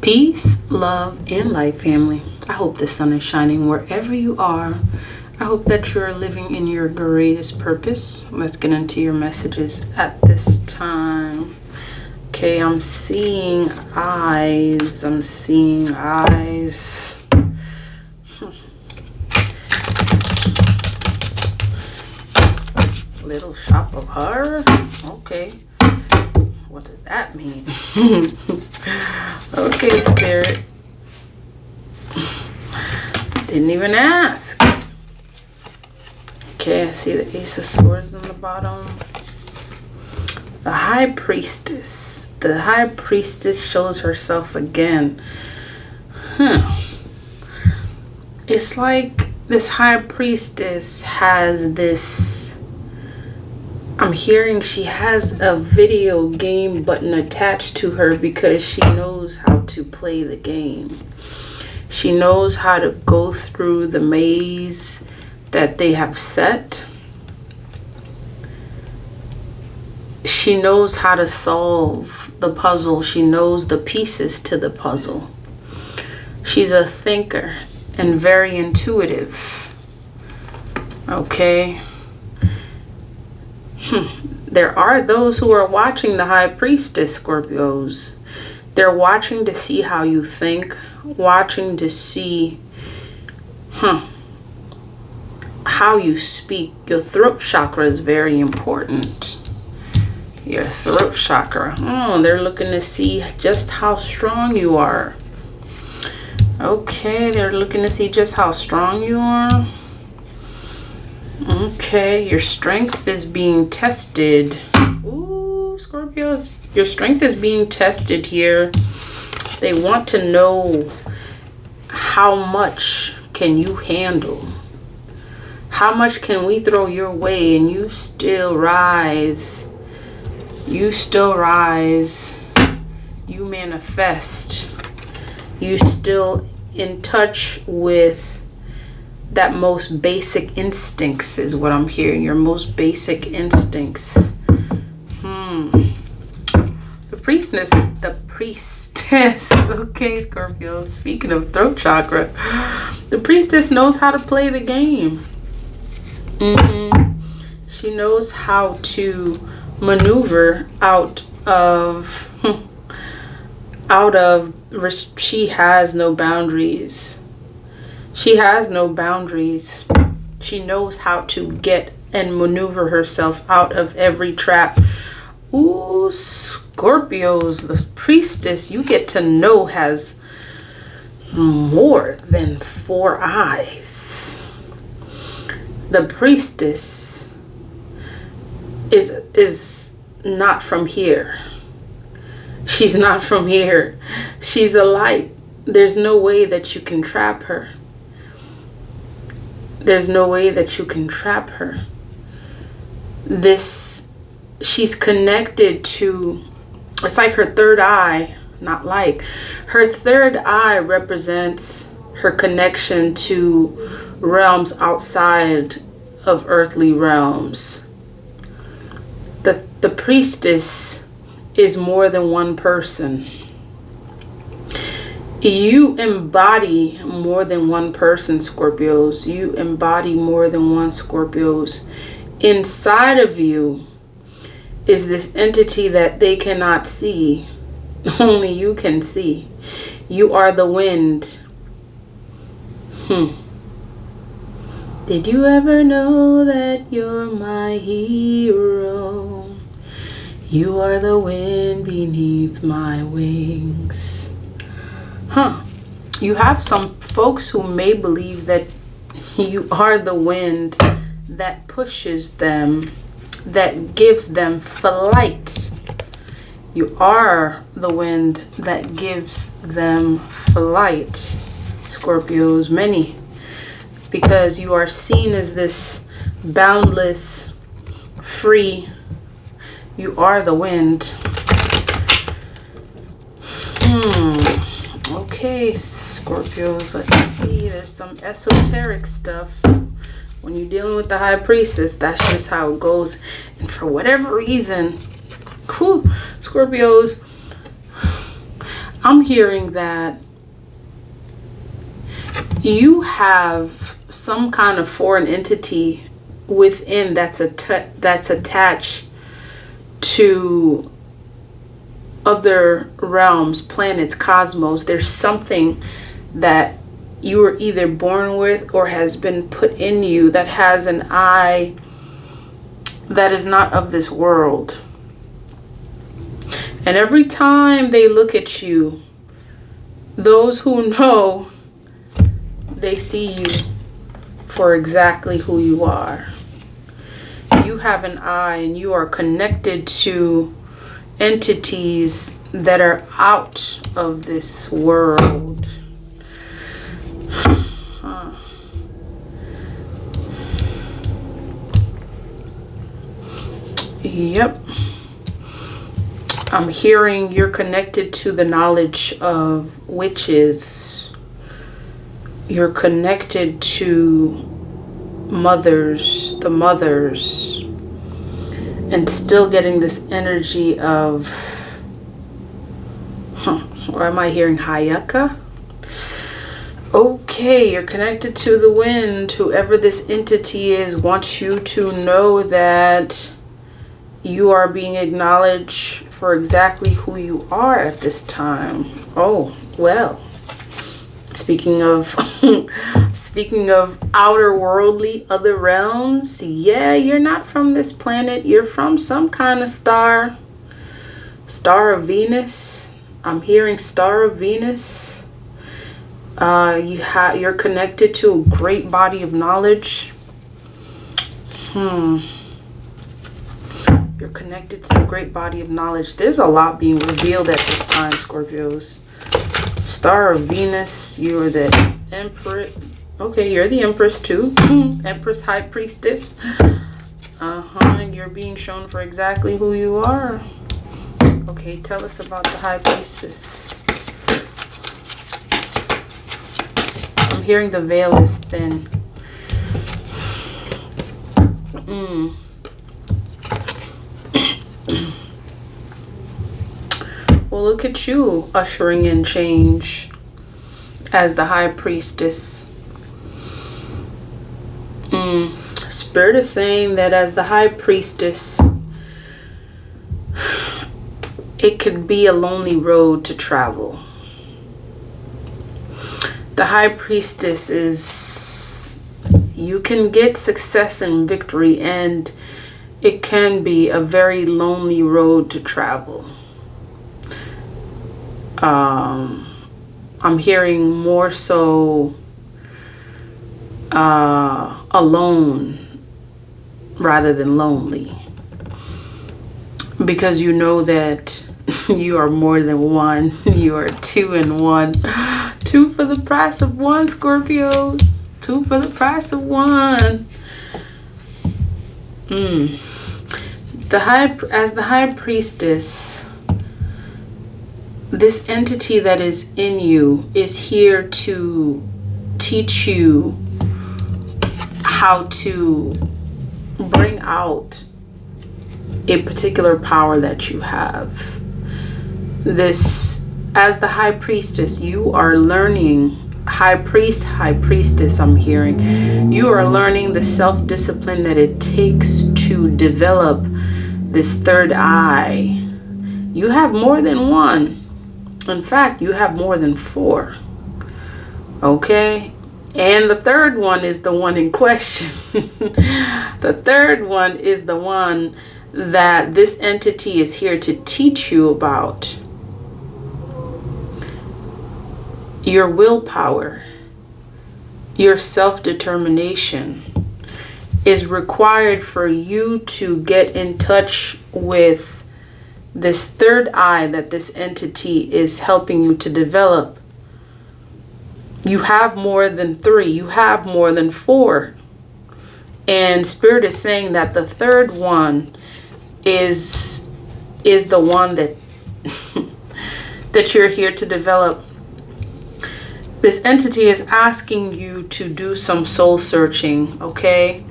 Peace, love, and light, family. I hope the sun is shining wherever you are. I hope that you're living in your greatest purpose. Let's get into your messages at this time. Okay, I'm seeing eyes. Little shop of horror? Okay. What does that mean? Okay, Spirit. Didn't even ask. Okay, I see the Ace of Swords on the bottom. The High Priestess. The High Priestess shows herself again. It's like this High Priestess has this... I'm hearing she has a video game button attached to her because she knows how to play the game. She knows how to go through the maze that they have set. She knows how to solve the puzzle. She knows the pieces to the puzzle. She's a thinker and very intuitive. Okay. There are those who are watching the High Priestess, Scorpios. They're watching to see how you think, watching to see how you speak. Your throat chakra is very important. Your throat chakra. Oh, they're looking to see just how strong you are. Okay, they're looking to see just how strong you are. Okay, your strength is being tested. Ooh, Scorpios, your strength is being tested here. They want to know how much can you handle? How much can we throw your way and you still rise? You still rise. You manifest. You still in touch with that most basic instincts is what I'm hearing. Your most basic instincts. The priestess. Okay, Scorpio. Speaking of throat chakra, the priestess knows how to play the game. She knows how to maneuver out of. She has no boundaries. She has no boundaries. She knows how to get and maneuver herself out of every trap. Ooh, Scorpios, the priestess, you get to know, has more than 4 eyes. The priestess is not from here. She's not from here. She's a light. There's no way that you can trap her. There's no way that you can trap her. She's connected to, it's like her third eye, her third eye represents her connection to realms outside of earthly realms. The priestess is more than one person. You embody more than one person, Scorpios. You embody more than one, Scorpios. Inside of you is this entity that they cannot see. Only you can see. You are the wind. Did you ever know that you're my hero? You are the wind beneath my wings. You have some folks who may believe that you are the wind that pushes them, that gives them flight. You are the wind that gives them flight, Scorpios, many. Because you are seen as this boundless, free. You are the wind. Okay, Scorpios, let's see. There's some esoteric stuff. When you're dealing with the High Priestess, that's just how it goes. And for whatever reason, Scorpios, I'm hearing that you have some kind of foreign entity within that's attached to other realms, planets, cosmos. There's something that you were either born with or has been put in you that has an eye that is not of this world. And every time they look at you, those who know, they see you for exactly who you are. You have an eye and you are connected to entities that are out of this world. Yep. I'm hearing you're connected to the knowledge of witches. You're connected to mothers, the mothers, and still getting this energy of, or am I hearing Hayaka? Okay, you're connected to the wind. Whoever this entity is wants you to know that you are being acknowledged for exactly who you are at this time. Oh, well. Speaking of outer worldly, other realms, yeah, you're not from this planet. You're from some kind of star. Star of Venus. I'm hearing Star of Venus. You're connected to a great body of knowledge. You're connected to a great body of knowledge. There's a lot being revealed at this time, Scorpios. Star of Venus, you're the Emperor. Okay, you're the Empress too. Empress, High Priestess. You're being shown for exactly who you are. Okay, tell us about the High Priestess. I'm hearing the veil is thin. Well, look at you ushering in change as the High Priestess. Spirit is saying that as the High Priestess, it could be a lonely road to travel. The High Priestess is, you can get success and victory, and it can be a very lonely road to travel. I'm hearing more so alone rather than lonely, because you know that you are more than one. You are 2 in 1. 2 for the price of 1, Scorpios. 2 for the price of 1. As the High Priestess, this entity that is in you is here to teach you how to bring out a particular power that you have. This, as the High Priestess, you are learning, High Priestess, I'm hearing, you are learning the self-discipline that it takes to develop this third eye. You have more than one. In fact, you have more than 4. Okay? And the third one is the one in question. The third one is the one that this entity is here to teach you about. Your willpower, your self-determination is required for you to get in touch with this third eye that this entity is helping you to develop. You have more than 3. You have more than 4. And Spirit is saying that the third one is the one that that you're here to develop. This entity is asking you to do some soul searching, okay?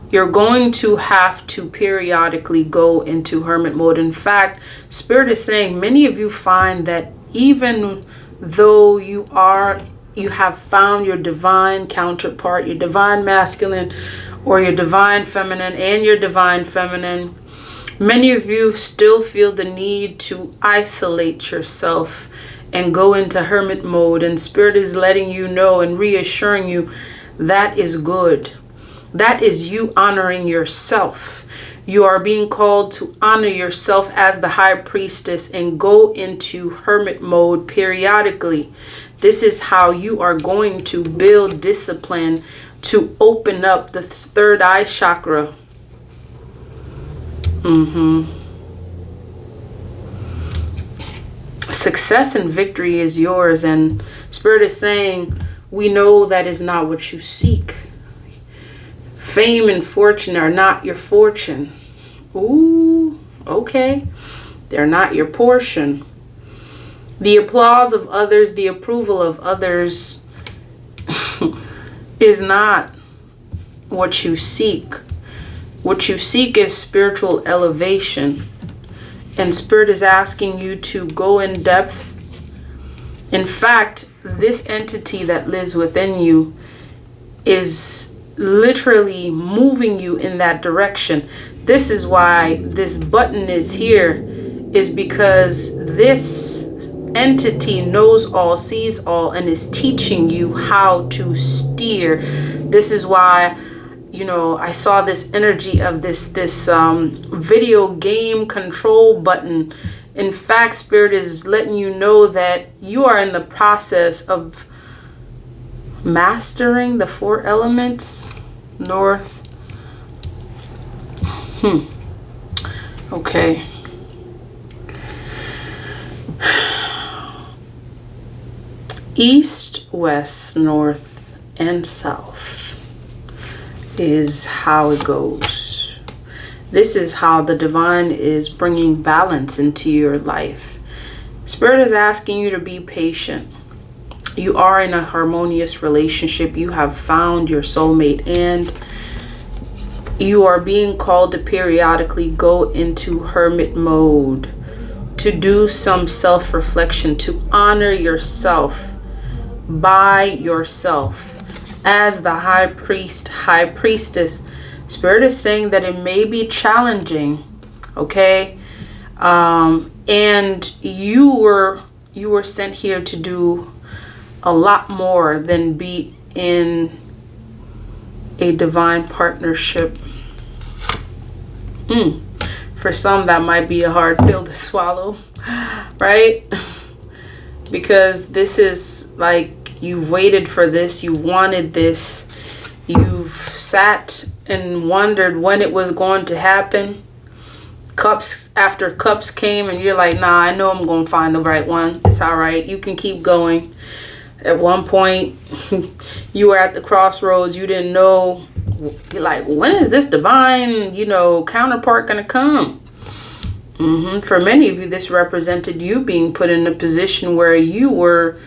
You're going to have to periodically go into hermit mode. In fact, Spirit is saying many of you find that even though you have found your divine counterpart, your divine masculine or your divine feminine and your divine feminine, many of you still feel the need to isolate yourself and go into hermit mode. And Spirit is letting you know and reassuring you that is good. That is you honoring yourself. You are being called to honor yourself as the High Priestess and go into hermit mode periodically. This is how you are going to build discipline to open up the third eye chakra. Success and victory is yours, and Spirit is saying, we know that is not what you seek. Fame and fortune are not your fortune. Ooh, okay. They're not your portion. The applause of others, the approval of others is not what you seek. What you seek is spiritual elevation. And Spirit is asking you to go in depth. In fact, this entity that lives within you is literally moving you in that direction. This is why this button is here, is because this entity knows all, sees all, and is teaching you how to steer. This is why, you know, I saw this energy of this video game control button. In fact, Spirit is letting you know that you are in the process of mastering the 4 elements. North. Okay. East, west, north, and south is how it goes. This is how the divine is bringing balance into your life. Spirit is asking you to be patient. You are in a harmonious relationship. You have found your soulmate, and you are being called to periodically go into hermit mode, to do some self-reflection, to honor yourself by yourself as the high priest, high priestess. Spirit is saying that it may be challenging, okay? And you were sent here to do a lot more than be in a divine partnership. For some, that might be a hard pill to swallow, right? Because this is like, you've waited for this, you wanted this, you've sat and wondered when it was going to happen. Cups after cups came, and you're like, nah, I know I'm going to find the right one. It's all right. You can keep going. At one point, you were at the crossroads. You didn't know. You're like, when is this divine, counterpart going to come? For many of you, this represented you being put in a position where you were,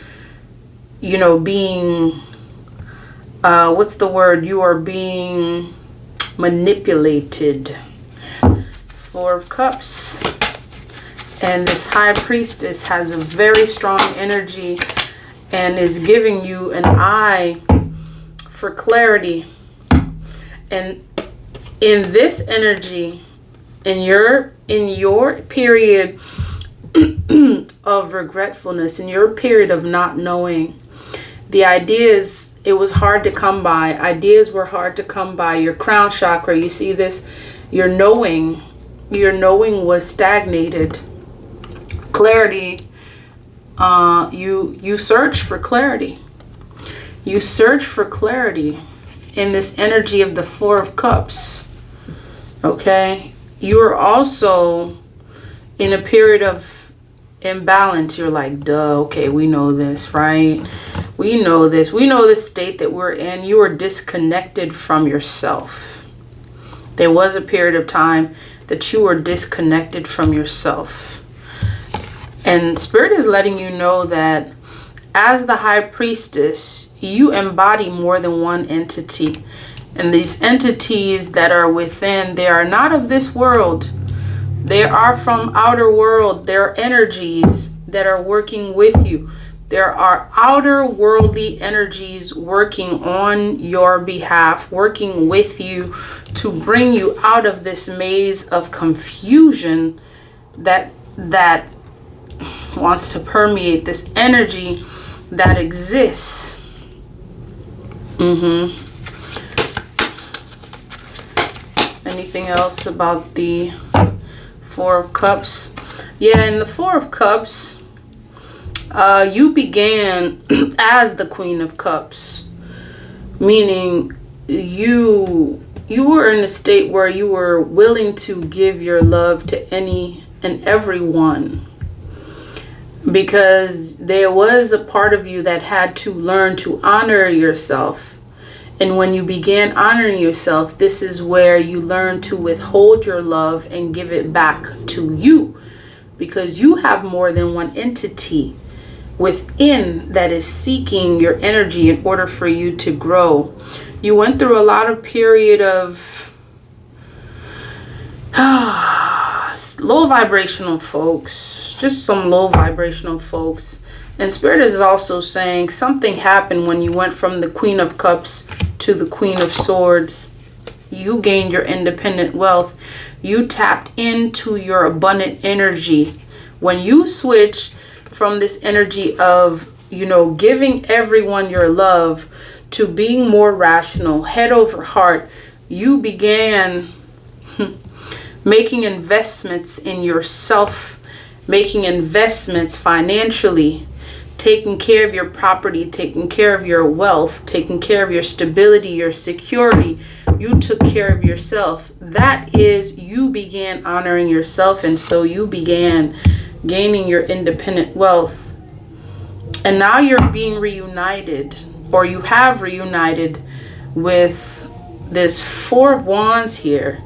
being, what's the word? You are being manipulated. 4 of Cups. And this High Priestess has a very strong energy and is giving you an eye for clarity. And in this energy, in your period of regretfulness, in your period of not knowing, the ideas, it was hard to come by. Ideas were hard to come by. Your crown chakra, you see this? Your knowing was stagnated. Clarity, you search for clarity. You search for clarity in this energy of the 4 of Cups. Okay? You are also in a period of imbalance. You're like, duh, okay, we know this, right? We know this. We know the state that we're in. You are disconnected from yourself. There was a period of time that you were disconnected from yourself. And Spirit is letting you know that as the High Priestess, you embody more than one entity. And these entities that are within, they are not of this world. They are from outer world. They're energies. that are working with you. There are outer worldly energies working on your behalf, working with you to bring you out of this maze of confusion that wants to permeate, this energy that exists. Anything else about the Four of Cups? Yeah, in the Four of Cups, you began as the Queen of Cups, meaning you were in a state where you were willing to give your love to any and everyone, because there was a part of you that had to learn to honor yourself. And when you began honoring yourself, this is where you learn to withhold your love and give it back to you, because you have more than one entity within that is seeking your energy in order for you to grow. You went through a lot of period of low vibrational folks, just some low vibrational folks. And Spirit is also saying something happened when you went from the Queen of Cups to the Queen of Swords. You gained your independent wealth. You tapped into your abundant energy. When you switch from this energy of, giving everyone your love to being more rational, head over heart, you began making investments in yourself, making investments financially, taking care of your property, taking care of your wealth, taking care of your stability, your security. You took care of yourself. That is, you began honoring yourself, and so you began gaining your independent wealth. And now you're being reunited, or you have reunited with this Four of Wands here.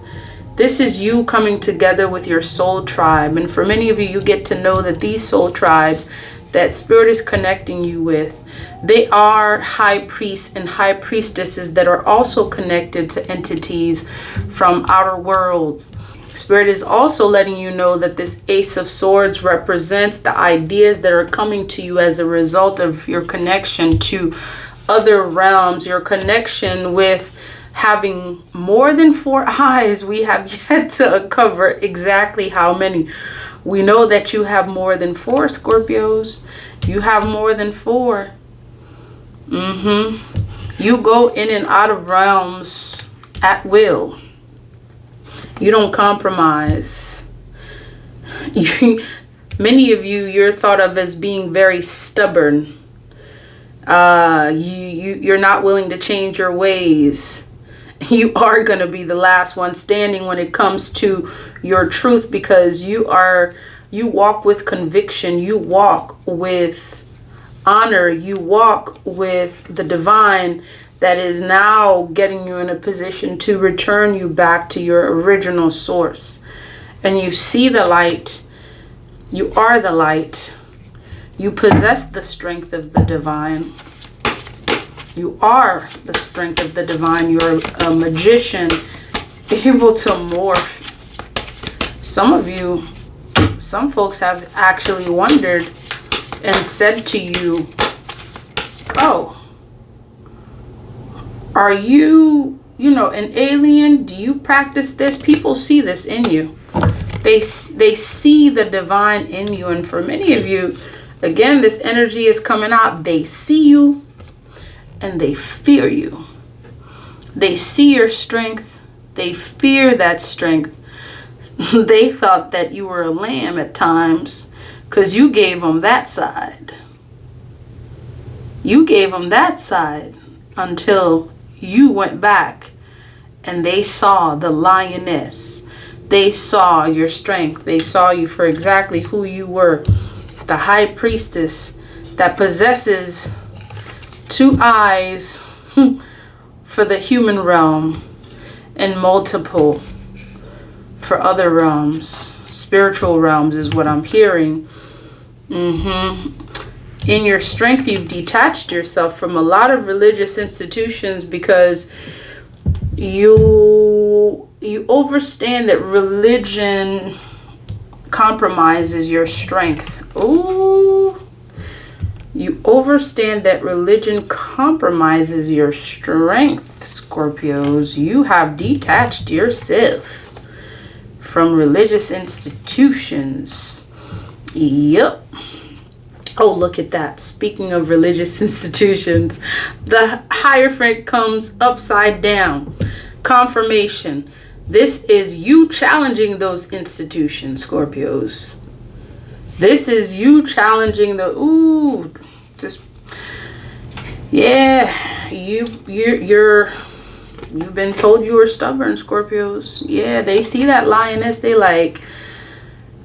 This is you coming together with your soul tribe. And for many of you, you get to know that these soul tribes that Spirit is connecting you with, they are high priests and high priestesses that are also connected to entities from outer worlds. Spirit is also letting you know that this Ace of Swords represents the ideas that are coming to you as a result of your connection to other realms, your connection with having more than 4 eyes. We have yet to uncover exactly how many. We know that you have more than 4, Scorpios. You have more than 4. You go in and out of realms at will. You don't compromise. Many of you, you're thought of as being very stubborn. You're not willing to change your ways. You are going to be the last one standing when it comes to your truth, because you walk with conviction. You walk with honor. You walk with the divine that is now getting you in a position to return you back to your original source. And you see the light. You are the light. You possess the strength of the divine. You are the strength of the divine. You're a magician, able to morph. Some folks have actually wondered and said to you, oh, are you, an alien? Do you practice this? People see this in you. They see the divine in you. And for many of you, again, this energy is coming out. They see you and they fear you. They see your strength. They fear that strength. They thought that you were a lamb at times because you gave them that side. You gave them that side until you went back and they saw the lioness. They saw your strength. They saw you for exactly who you were. The High Priestess that possesses 2 eyes for the human realm and multiple for other realms. Spiritual realms is what I'm hearing. In your strength, you've detached yourself from a lot of religious institutions because you understand that religion compromises your strength Ooh. You understand that religion compromises your strength, Scorpios. You have detached yourself from religious institutions. Yep. Oh, look at that. Speaking of religious institutions, the Hierophant comes upside down. Confirmation. This is you challenging those institutions, Scorpios. This is you challenging the you've been told you were stubborn, Scorpios. Yeah, they see that lioness, they like,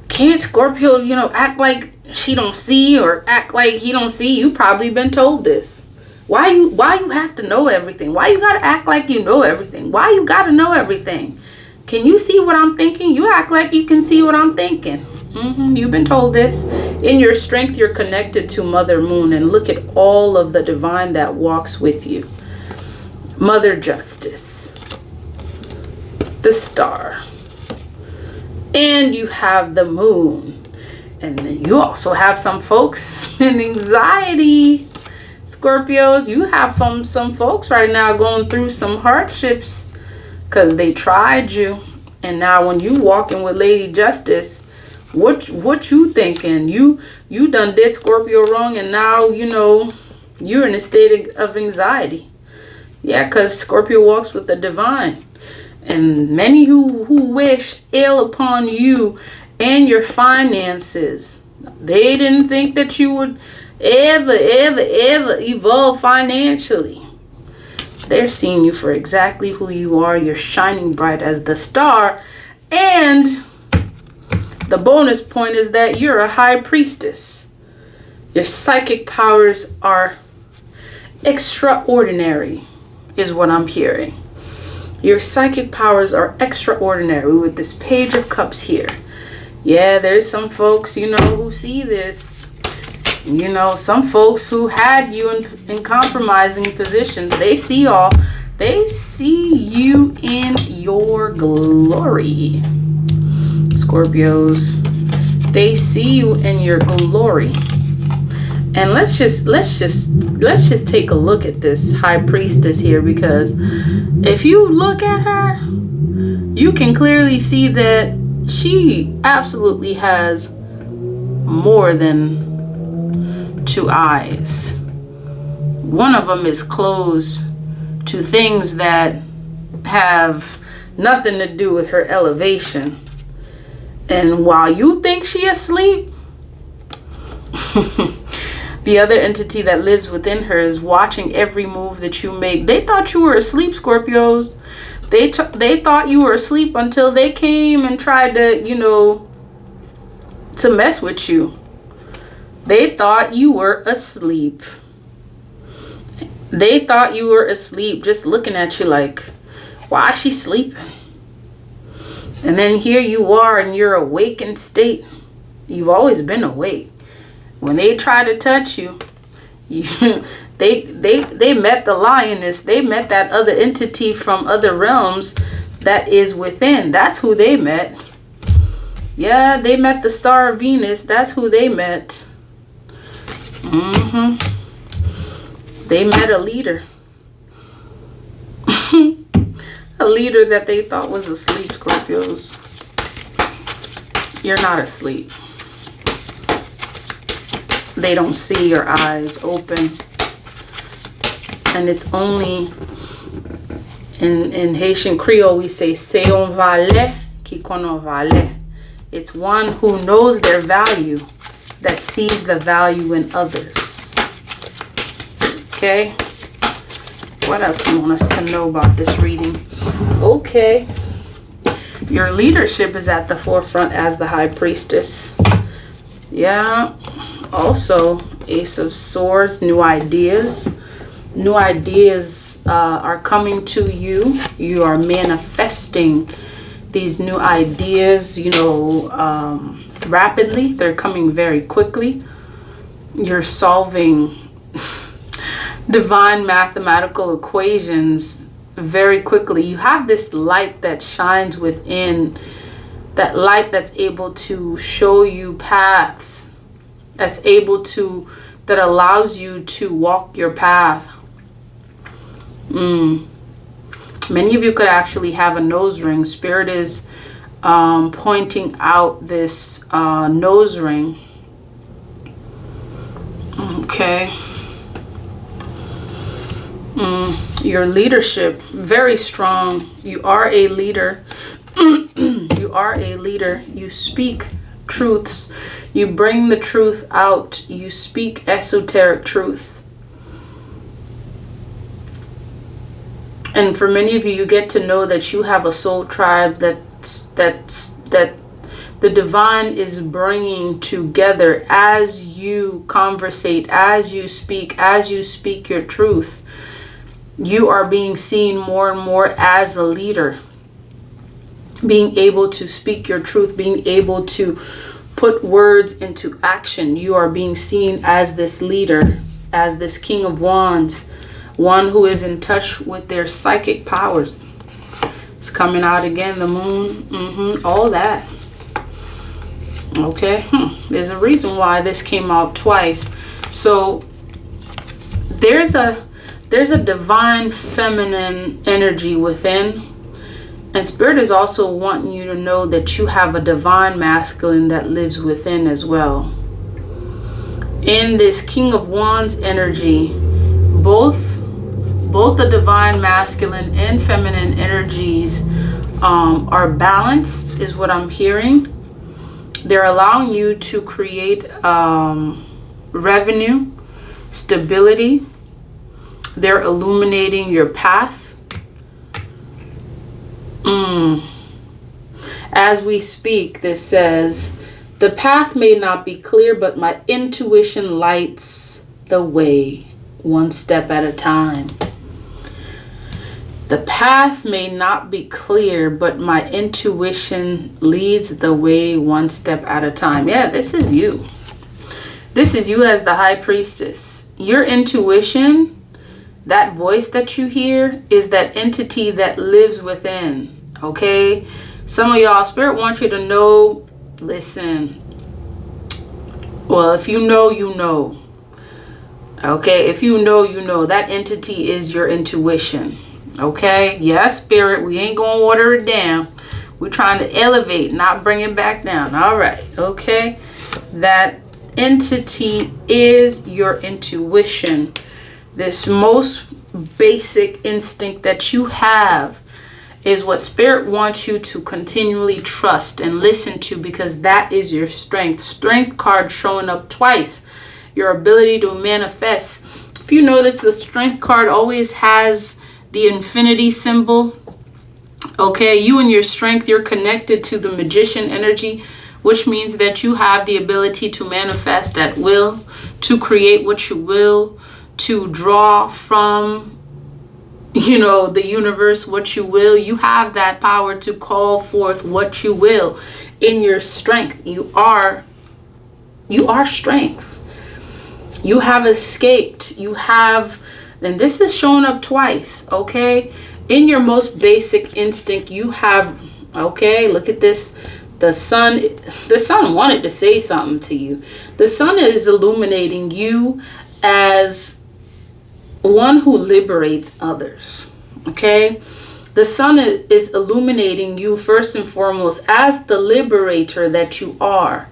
can't Scorpio, act like she don't see or act like he don't see. You probably been told this. Why you have to know everything? Why you gotta act like you know everything? Why you gotta know everything? Can you see what I'm thinking? You act like you can see what I'm thinking. You've been told this. In your strength, you're connected to Mother Moon, and look at all of the divine that walks with you. Mother Justice, the Star, and you have the Moon. And then you also have some folks in anxiety. Scorpios, you have some folks right now going through some hardships because they tried you. And now when you walking with Lady Justice, what you thinking? You done did Scorpio wrong, and now you're in a state of anxiety. Yeah, because Scorpio walks with the divine. And many who wished ill upon you and your finances, they didn't think that you would ever evolve financially. They're seeing you for exactly who you are. You're shining bright as the star. And the bonus point is that you're a High Priestess. Your psychic powers are extraordinary, is what I'm hearing. Your psychic powers are extraordinary with this Page of Cups here. Yeah, there's some folks, who see this. Some folks who had you in compromising positions, they see you in your glory. Scorpios, they see you in your glory. And let's just take a look at this High Priestess here, because if you look at her, you can clearly see that she absolutely has more than two eyes. One of them is closed to things that have nothing to do with her elevation. And while you think she asleep, the other entity that lives within her is watching every move that you make. They thought you were asleep, Scorpios. They thought you were asleep until they came and tried to, to mess with you. They thought you were asleep. They thought you were asleep, just looking at you like, why is she sleeping? And then here you are in your awakened state. You've always been awake. When they try to touch you, they met the lioness. They met that other entity from other realms that is within. That's who they met. Yeah, they met the Star of Venus. That's who they met. They met a leader. A leader that they thought was asleep, Scorpios. You're not asleep. They don't see your eyes open. And it's only in Haitian Creole we say c'est un valet qui connaît valet. It's one who knows their value that sees the value in others. Okay? What else do you want us to know about this reading? Okay. Your leadership is at the forefront as the High Priestess. Yeah. Also, Ace of Swords, new ideas. New ideas are coming to you. You are manifesting these new ideas, rapidly. They're coming very quickly. You're solving divine mathematical equations very quickly. You have this light that shines within, that light that's able to show you paths that allows you to walk your path. Many of you could actually have a nose ring. Spirit is pointing out this nose ring. Okay. Your leadership, very strong. You are a leader. You are a leader. You speak truths. You bring the truth out. You speak esoteric truth. And for many of you, you get to know that you have a soul tribe that the divine is bringing together as you conversate, as you speak your truth. You are being seen more and more as a leader, being able to speak your truth, being able to put words into action. You are being seen as this leader, as this King of Wands, one who is in touch with their psychic powers. It's coming out again, the moon, all that. Okay, there's a reason why this came out twice. So there's a divine feminine energy within, and Spirit is also wanting you to know that you have a divine masculine that lives within as well. In this King of Wands energy, both the divine masculine and feminine energies are balanced, is what I'm hearing. They're allowing you to create revenue, stability. They're illuminating your path. As we speak, this says, the path may not be clear, but my intuition lights the way, one step at a time. The path may not be clear, but my intuition leads the way, one step at a time. Yeah, this is you. This is you as the High Priestess. Your intuition, that voice that you hear, is that entity that lives within. Okay? Some of y'all, Spirit wants you to know, listen. Well, if you know, you know. Okay? If you know, you know. That entity is your intuition. Okay? Yes, Spirit, we ain't gonna water it down. We're trying to elevate, not bring it back down. All right. Okay? That entity is your intuition. This most basic instinct that you have is what Spirit wants you to continually trust and listen to, because that is your strength. Strength card showing up twice. Your ability to manifest. If you notice, the strength card always has the infinity symbol. Okay, you and your strength, you're connected to the magician energy, which means that you have the ability to manifest at will, to create what you will, to draw from, the universe what you will. You have that power to call forth what you will in your strength. You are strength. You have escaped. You have, and this is showing up twice, okay? In your most basic instinct, you have, okay, look at this. The sun wanted to say something to you. The sun is illuminating you as one who liberates others. Okay? The sun is illuminating you first and foremost as the liberator that you are.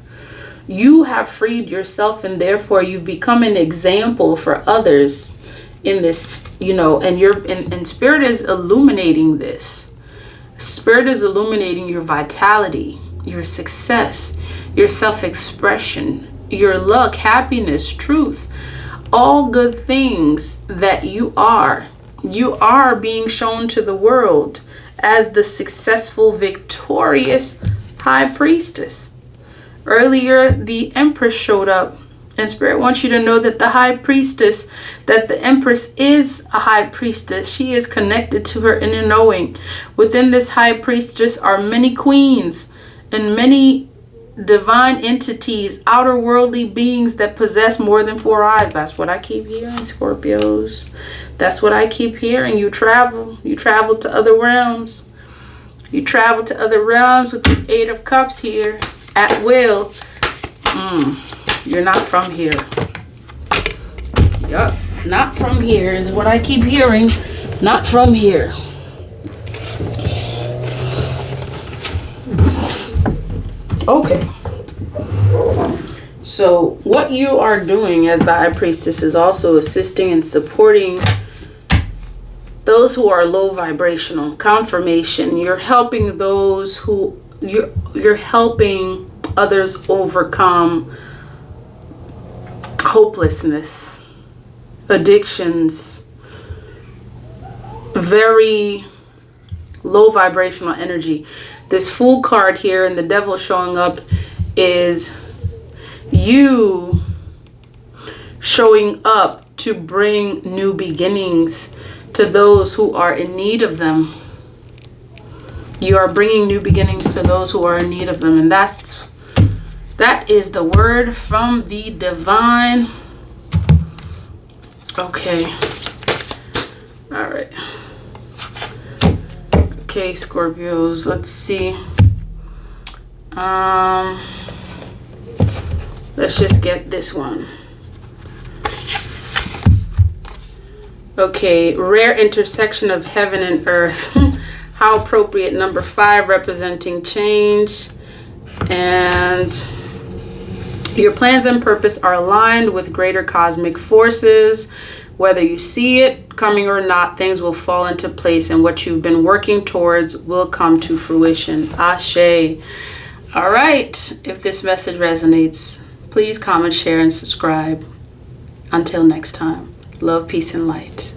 You have freed yourself, and therefore you've become an example for others in this, and Spirit is illuminating this. Spirit is illuminating your vitality, your success, your self-expression, your luck, happiness, truth, all good things that you are. You are being shown to the world as the successful, victorious High Priestess. Earlier, the Empress showed up, and Spirit wants you to know that the High Priestess, that the Empress is a High Priestess. She is connected to her inner knowing. Within this High Priestess are many queens and many divine entities, outer worldly beings that possess more than 4 eyes. That's what I keep hearing, Scorpios. That's what I keep hearing. You travel to other realms. You travel to other realms with the 8 of Cups here at will. You're not from here. Yup. Not from here is what I keep hearing. Not from here. Okay. So what you are doing as the High Priestess is also assisting and supporting those who are low vibrational. Confirmation. You're helping those who you're helping others overcome hopelessness, addictions, very low vibrational energy. This Fool card here and the Devil showing up is you showing up to bring new beginnings to those who are in need of them. You are bringing new beginnings to those who are in need of them. And that is the word from the divine. Okay. All right. Okay, Scorpios, let's see. Let's just get this one. Okay, rare intersection of heaven and earth. How appropriate. Number 5, representing change. And your plans and purpose are aligned with greater cosmic forces. Whether you see it coming or not, things will fall into place, and what you've been working towards will come to fruition. Ashe. All right. If this message resonates, please comment, share, and subscribe. Until next time, love, peace, and light.